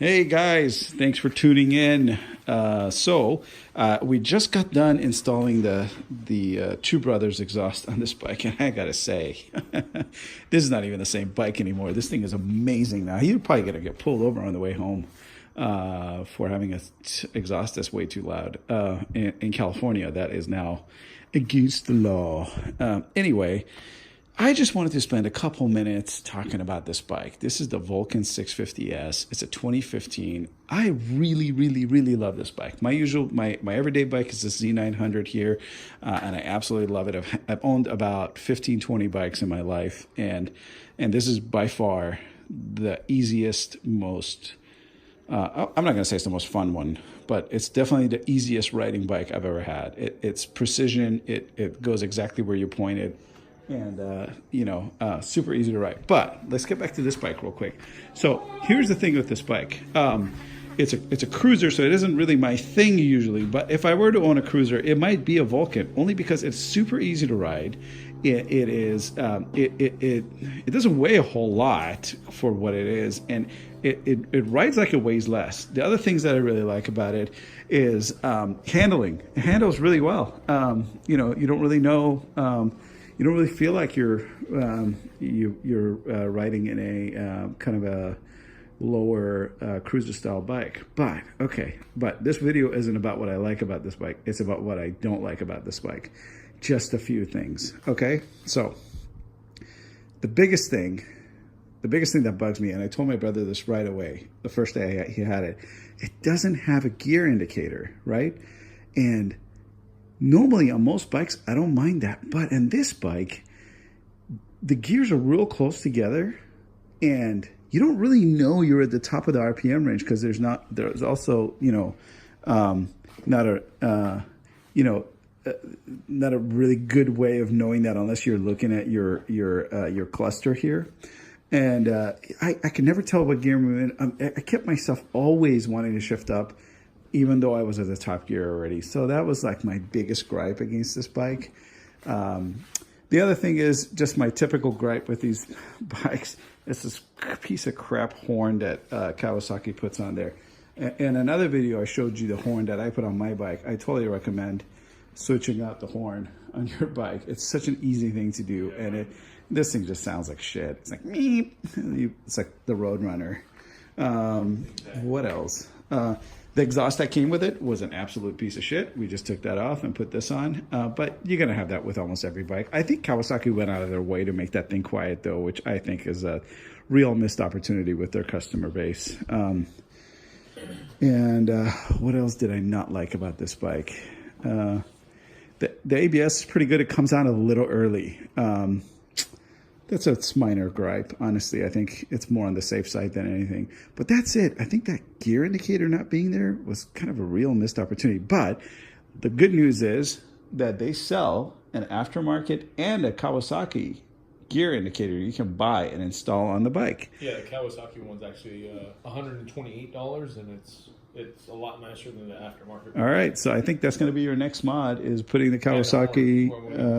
Hey guys, thanks for tuning in. We just got done installing the Two Brothers exhaust on this bike, and I gotta say, this is not even the same bike anymore. This thing is amazing now. You're probably gonna get pulled over on the way home for having an exhaust that's way too loud. In California, that is now against the law. Anyway. I just wanted to spend a couple minutes talking about this bike. This is the Vulcan 650S. It's a 2015. I really, really, really love this bike. My everyday bike is the Z900 here, and I absolutely love it. I've owned about 15, 20 bikes in my life, and this is by far the easiest, most, I'm not going to say it's the most fun one, but it's definitely the easiest riding bike I've ever had. It's precision. It goes exactly where you point it. And, super easy to ride. But let's get back to this bike real quick. So here's the thing with this bike. It's a cruiser, so it isn't really my thing usually. But if I were to own a cruiser, it might be a Vulcan, only because it's super easy to ride. It doesn't weigh a whole lot for what it is, and it rides like it weighs less. The other things that I really like about it is handling. It handles really well. You don't really know. You don't really feel like you're riding in a kind of a lower cruiser style bike. But this video isn't about what I like about this bike. It's about what I don't like about this bike. Just a few things. Okay, so the biggest thing that bugs me, and I told my brother this right away the first day he had it, it doesn't have a gear indicator, right? And normally on most bikes, I don't mind that. But in this bike, the gears are real close together, and you don't really know you're at the top of the RPM range because there's also, not a really good way of knowing that unless you're looking at your cluster here. And I can never tell what gear I'm in. I kept myself always wanting to shift up, even though I was at the top gear already. So that was like my biggest gripe against this bike. The other thing is just my typical gripe with these bikes. It's this piece of crap horn that Kawasaki puts on there. In another video, I showed you the horn that I put on my bike. I totally recommend switching out the horn on your bike. It's such an easy thing to do. And this thing just sounds like shit. It's like, meep. It's like the Roadrunner. What else? The exhaust that came with it was an absolute piece of shit. We just took that off and put this on. But you're going to have that with almost every bike. I think Kawasaki went out of their way to make that thing quiet, though, which I think is a real missed opportunity with their customer base. What else did I not like about this bike? The ABS is pretty good. It comes out a little early. That's a minor gripe, honestly. I think it's more on the safe side than anything. But that's it. I think that gear indicator not being there was kind of a real missed opportunity. But the good news is that they sell an aftermarket and a Kawasaki gear indicator you can buy and install on the bike. Yeah, the Kawasaki one's actually $128, and it's a lot nicer than the aftermarket. All right, so I think that's going to be your next mod, is putting the Kawasaki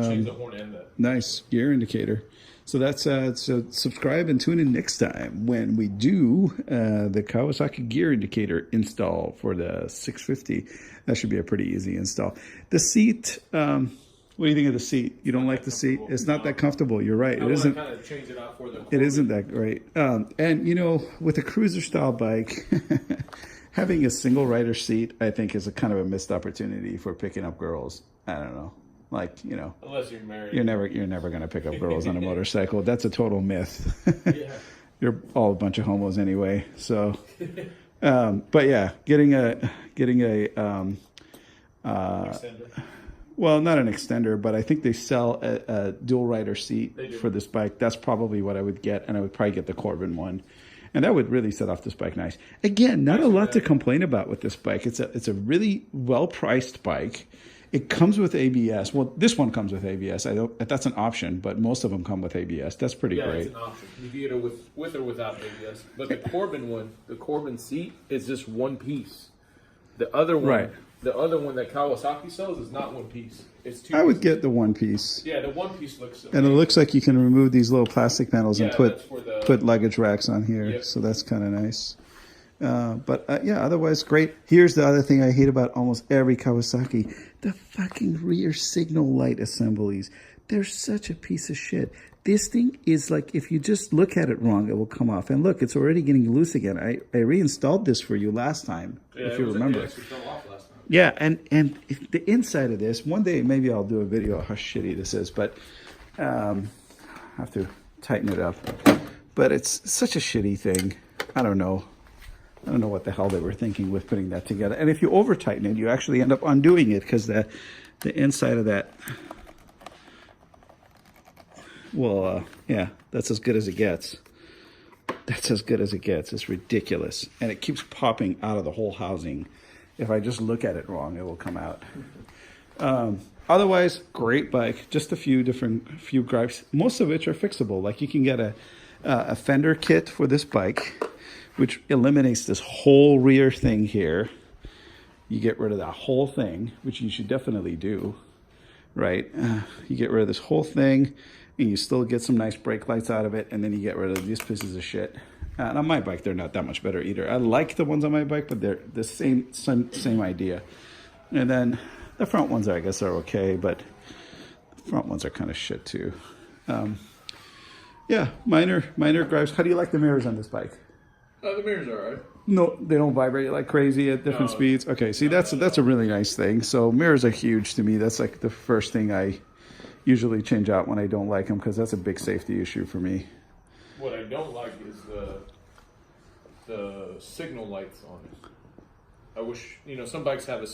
change the horn and the nice gear indicator. So that's so subscribe and tune in next time when we do the Kawasaki gear indicator install for the 650. That should be a pretty easy install. The seat, what do you think of the seat? You don't like the seat? It's not that comfortable. You're right. It isn't. Kind of change it out for the it isn't that great. And with a cruiser style bike, having a single rider seat, I think, is a kind of a missed opportunity for picking up girls. I don't know. Unless you're married, you're never going to pick up girls on a motorcycle. That's a total myth. Yeah. You're all a bunch of homos anyway. So, but yeah, getting a extender. Well, not an extender, but I think they sell a dual rider seat for this bike. That's probably what I would get, and I would probably get the Corbin one. And that would really set off this bike nice. Again, not a lot to complain about with this bike. It's a really well-priced bike. It comes with ABS. Well, this one comes with ABS. That's an option, but most of them come with ABS. That's pretty great. Yeah, it's an option. You can get it with or without ABS. But the Corbin one, the Corbin seat, is just one piece. The other one, right. The other one that Kawasaki sells is not one piece. It's two. I would get the one piece. Yeah, the one piece looks. And it looks like you can remove these little plastic panels and yeah, put luggage racks on here. Yep. So that's kind of nice. Yeah, otherwise great. Here's the other thing I hate about almost every Kawasaki: the fucking rear signal light assemblies. They're such a piece of shit. This thing is like, if you just look at it wrong, it will come off. And look, it's already getting loose again. I reinstalled this for you last time, if you remember. It actually fell off last time. Yeah, and if the inside of this, one day maybe I'll do a video of how shitty this is, but I have to tighten it up. But it's such a shitty thing. I don't know what the hell they were thinking with putting that together. And if you over tighten it, you actually end up undoing it, because the inside of that, well, yeah, that's as good as it gets. That's as good as it gets. It's ridiculous. And it keeps popping out of the whole housing. If I just look at it wrong, it will come out. Otherwise, great bike. Just a few gripes, most of which are fixable. Like, you can get a fender kit for this bike, which eliminates this whole rear thing here. You get rid of that whole thing, which you should definitely do, right? You get rid of this whole thing, and you still get some nice brake lights out of it, and then you get rid of these pieces of shit. And on my bike, they're not that much better either. I like the ones on my bike, but they're the same idea. And then the front ones, I guess, are okay, but the front ones are kind of shit too. Yeah, minor gripes. How do you like the mirrors on this bike? The mirrors are alright. No, they don't vibrate like crazy at different speeds. Okay, see, that's a really nice thing. So mirrors are huge to me. That's like the first thing I usually change out when I don't like them, because that's a big safety issue for me. What I don't like is the signal lights on it. I wish, some bikes have a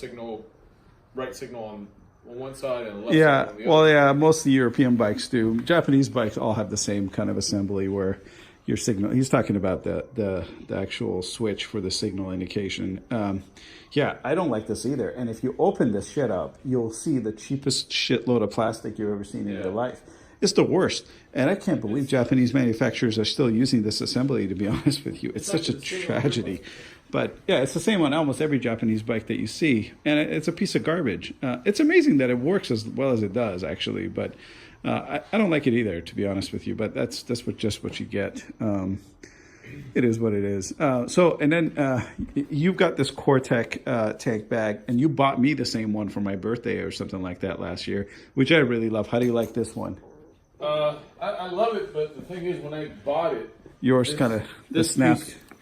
right signal on one side and a left side on the other. Well, yeah, most of the European bikes do. Japanese bikes all have the same kind of assembly where your signal, he's talking about the actual switch for the signal indication. Yeah, I don't like this either. And if you open this shit up, you'll see the cheapest shitload of plastic you've ever seen in your life. It's the worst. And I can't believe Japanese manufacturers are still using this assembly, to be honest with you. It's such a tragedy. But yeah, it's the same on almost every Japanese bike that you see. And it's a piece of garbage. It's amazing that it works as well as it does, actually. But I don't like it either, to be honest with you. But that's just what you get. It is what it is. And then you've got this Kortek tank bag, and you bought me the same one for my birthday or something like that last year, which I really love. How do you like this one? I love it, but the thing is, when I bought it, yours kind of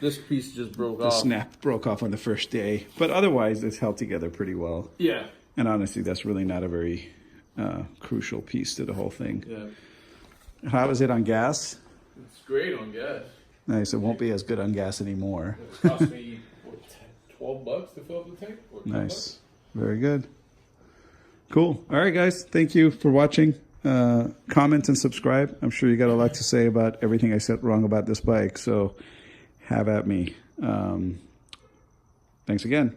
this piece just broke off. The snap broke off on the first day, but otherwise it's held together pretty well. Yeah. And honestly, that's really not a very crucial piece to the whole thing. Yeah. How is it on gas? It's great on gas. Nice. It won't be as good on gas anymore. It cost me $12 to fill up the tank. Nice. Very good. Cool. All right, guys. Thank you for watching. Comment and subscribe. I'm sure you got a lot to say about everything I said wrong about this bike, so have at me. Thanks again.